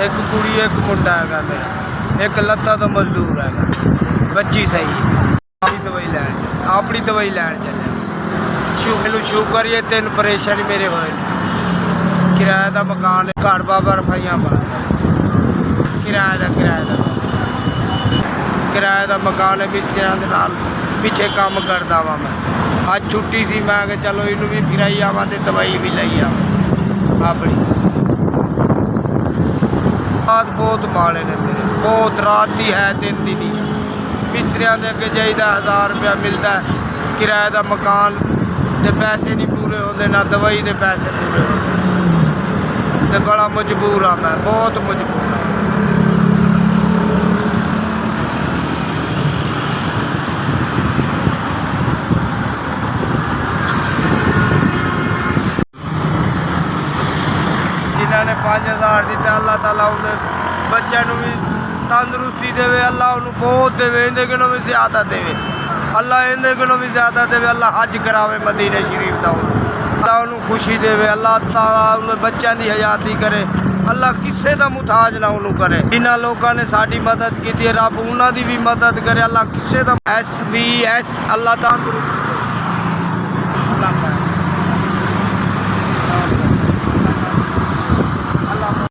एक कुड़ी एक मुंडा है मेरा, एक लत्ता तो मजदूर है, बच्ची सही है। अपनी दवाई लैन चले मैनू शुकर ये तीन परेशानी मेरे होए किराए का मकान घर बाबा रफाइया पा किराए का मकान है मिस्त्रियों के नाल पिछे काम करता वा मैं अज छुट्टी सी मैं कि चलो इनू भी फिराई आवा तो दवाई भी लाई आवा अपनी बात बहुत माड़े ने मेरे बहुत रात की है दिन दी नहीं मिस्त्रियों के अगे जाइदा 1000 रुपया मिलता है किराए का मकान के पैसे नहीं पूरे होते ना दवाई के पैसे पूरे होते तो बड़ा मजबूर हाँ मैं बहुत मजबूर हाँ। जिन्होंने 5000 दिता अल्लाह ताला उन्हें बच्चों भी तंदुरुस्ती देवे अल्लाह उन्हें बहुत देवे इन्हें कोलों भी ज़्यादा देवे अल्लाह इन्हें कोलों भी ज़्यादा देवे अल्लाह हज करावे मदीने शरीफ का अल्लाह उन्हें खुशी देवे अल्लाह ताला उन्हें बच्चों की हयाती करे अल्लाह किसी का मुताज ना उन्होंने करे जिन्होंने लोगों ने साड़ी मदद की रब उन्होंने भी मदद करे अल्लाह किसी का SVS अल्लाह तंदुरुस्ती